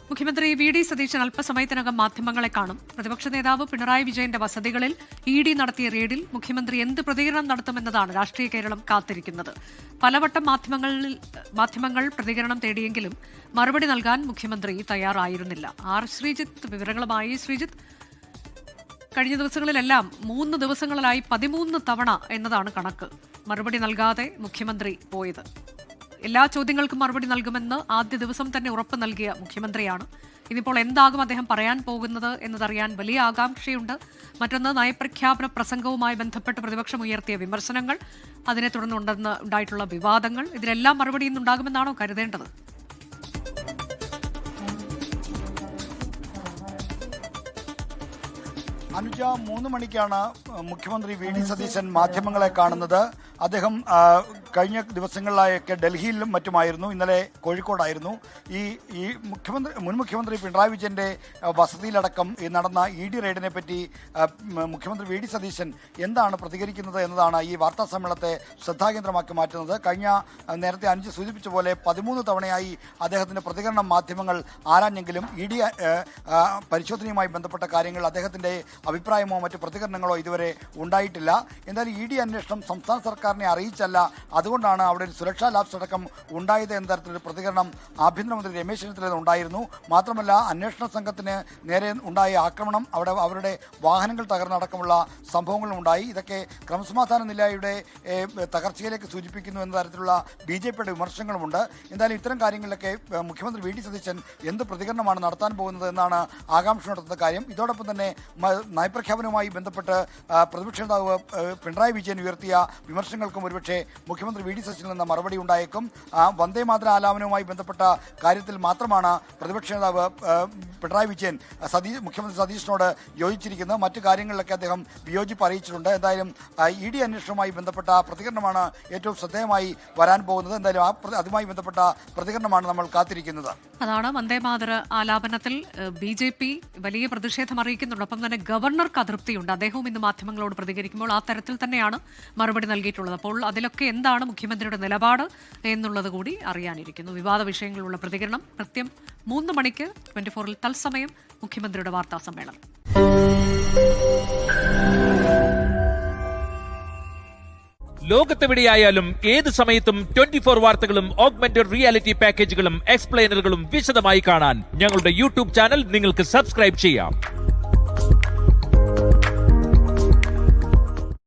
മുഖ്യമന്ത്രി വി.ഡി. സതീശൻ അല്പസമയത്തിനകം മാധ്യമങ്ങളെ കാണും. പ്രതിപക്ഷ നേതാവ് പിണറായി വിജയന്റെ വസതികളിൽ ഇ.ഡി. നടത്തിയ റെയ്ഡിൽ മുഖ്യമന്ത്രി എന്ത് പ്രതികരണം നടത്തുമെന്നതാണ് രാഷ്ട്രീയ കേരളം കാത്തിരിക്കുന്നത്. പലവട്ടം മാധ്യമങ്ങൾ പ്രതികരണം തേടിയെങ്കിലും മറുപടി നൽകാൻ മുഖ്യമന്ത്രി തയ്യാറായിരുന്നില്ല. ആർ ശ്രീജിത്ത് വിവരങ്ങളുമായി. ശ്രീജിത്ത്, കഴിഞ്ഞ ദിവസങ്ങളിലെല്ലാം 3 ദിവസങ്ങളിലായി 13 തവണ എന്നതാണ് കണക്ക് മറുപടി നൽകാതെ മുഖ്യമന്ത്രി പോയത്. എല്ലാ ചോദ്യങ്ങൾക്കും മറുപടി നൽകുമെന്ന് ആദ്യ ദിവസം തന്നെ ഉറപ്പ് നൽകിയ മുഖ്യമന്ത്രിയാണ്. ഇനിയിപ്പോൾ എന്താകും അദ്ദേഹം പറയാൻ പോകുന്നത് എന്നതറിയാൻ വലിയ ആകാംക്ഷയുണ്ട്. മറ്റൊന്ന്, നയപ്രഖ്യാപന പ്രസംഗവുമായി ബന്ധപ്പെട്ട് പ്രതിപക്ഷം ഉയർത്തിയ വിമർശനങ്ങൾ, അതിനെ തുടർന്ന് ഉണ്ടായിട്ടുള്ള വിവാദങ്ങൾ, ഇതിനെല്ലാം മറുപടി ഇന്നുണ്ടാകുമെന്നാണോ കരുതേണ്ടത്? അനുജ, 3 മണിക്കാണ് മുഖ്യമന്ത്രി വി.ഡി. സതീശൻ മാധ്യമങ്ങളെ കാണുന്നത്. അദ്ദേഹം കഴിഞ്ഞ ദിവസങ്ങളിലായൊക്കെ ഡൽഹിയിലും മറ്റുമായിരുന്നു. ഇന്നലെ കോഴിക്കോടായിരുന്നു. മുൻ മുഖ്യമന്ത്രി പിണറായി വിജയന്റെ വസതിയിലടക്കം നടന്ന ഇ.ഡി. റെയ്ഡിനെ പറ്റി മുഖ്യമന്ത്രി വി.ഡി. സതീശൻ എന്താണ് പ്രതികരിക്കുന്നത് എന്നതാണ് ഈ വാർത്താ സമ്മേളനത്തെ ശ്രദ്ധാകേന്ദ്രമാക്കി മാറ്റുന്നത്. നേരത്തെ അഞ്ച് സൂചിപ്പിച്ച പോലെ 13 തവണയായി അദ്ദേഹത്തിന്റെ പ്രതികരണം മാധ്യമങ്ങൾ ആരാഞ്ഞെങ്കിലും ഇ.ഡി. പരിശോധനയുമായി ബന്ധപ്പെട്ട കാര്യങ്ങൾ അദ്ദേഹത്തിന്റെ അഭിപ്രായമോ മറ്റു പ്രതികരണങ്ങളോ ഇതുവരെ ഉണ്ടായിട്ടില്ല. എന്തായാലും ഇ.ഡി. അന്വേഷണം സംസ്ഥാന സർക്കാരിനെ അറിയിച്ചല്ല, അതുകൊണ്ടാണ് അവിടെ ഒരു സുരക്ഷാ ലാബ്സ് അടക്കം ഉണ്ടായത് എന്ന തരത്തിലൊരു പ്രതികരണം ആഭ്യന്തരമന്ത്രി രമേശ് ചെന്നിത്തല ഉണ്ടായിരുന്നു. മാത്രമല്ല, അന്വേഷണ സംഘത്തിന് നേരെ ഉണ്ടായ ആക്രമണം, അവരുടെ വാഹനങ്ങൾ തകർന്നടക്കമുള്ള സംഭവങ്ങളും ഉണ്ടായി. ഇതൊക്കെ ക്രമസമാധാന നിലയുടെ തകർച്ചയിലേക്ക് സൂചിപ്പിക്കുന്നു എന്ന തരത്തിലുള്ള ബി.ജെ.പിയുടെ വിമർശനങ്ങളുമുണ്ട്. എന്തായാലും ഇത്തരം കാര്യങ്ങളിലൊക്കെ മുഖ്യമന്ത്രി വി.ഡി. സതീശൻ എന്ത് പ്രതികരണമാണ് നടത്താൻ പോകുന്നത് എന്നാണ് ആകാംക്ഷ നടത്തുന്ന കാര്യം. ഇതോടൊപ്പം തന്നെ നയപ്രഖ്യാപനവുമായി ബന്ധപ്പെട്ട് പ്രതിപക്ഷ നേതാവ് പിണറായി വിജയൻ ഉയർത്തിയ വിമർശനങ്ങൾക്കും ഒരുപക്ഷെ മുഖ്യമന്ത്രി വി.ഡി. സതീശനിൽ നിന്ന് മറുപടി ഉണ്ടായേക്കും. വന്ദേമാതര ആലാപനവുമായി ബന്ധപ്പെട്ട കാര്യത്തിൽ മാത്രമാണ് പ്രതിപക്ഷ നേതാവ് പിണറായി വിജയൻ മുഖ്യമന്ത്രി സതീശനോട് യോജിച്ചിരിക്കുന്നത്. മറ്റു കാര്യങ്ങളിലൊക്കെ അദ്ദേഹം വിയോജിപ്പ് അറിയിച്ചിട്ടുണ്ട്. എന്തായാലും ഇ.ഡി. അന്വേഷണവുമായി ബന്ധപ്പെട്ട പ്രതികരണമാണ് ഏറ്റവും ശ്രദ്ധേയമായി വരാൻ പോകുന്നത്. എന്തായാലും അതുമായി ബന്ധപ്പെട്ട പ്രതികരണമാണ് നമ്മൾ കാത്തിരിക്കുന്നത്. അതാണ് വന്ദേമാതര ആലാപനത്തിൽ ബി.ജെ.പി വലിയ പ്രതിഷേധം അറിയിക്കുന്നുണ്ട്. ഒപ്പം തന്നെ ഗവർണർക്ക് അതൃപ്തിയുണ്ട്. അദ്ദേഹവും ഇന്ന് മാധ്യമങ്ങളോട് പ്രതികരിക്കുമ്പോൾ ആ തരത്തിൽ തന്നെയാണ് മറുപടി നൽകിയിട്ടുള്ളത്. അപ്പോൾ അതിലൊക്കെ എന്താണ് മുഖ്യമന്ത്രിയുടെ നിലപാട് എന്നുള്ളത് കൂടി അറിയാനിരിക്കുന്നു. വിവാദ വിഷയങ്ങളിലുള്ള പ്രതികരണം കൃത്യം 3 മണിക്ക് 24-ൽ തത്സമയം മുഖ്യമന്ത്രിയുടെ വാർത്താ സമ്മേളനം. ലോകത്തെവിടെയായാലും ഏത് സമയത്തും 24 വാർത്തകളും ഓഗ്മെന്റഡ് റിയാലിറ്റി പാക്കേജുകളും എക്സ്പ്ലെയിനറുകളും വിശദമായി കാണാൻ ഞങ്ങളുടെ യൂട്യൂബ് ചാനൽ നിങ്ങൾക്ക് സബ്സ്ക്രൈബ് ചെയ്യാം.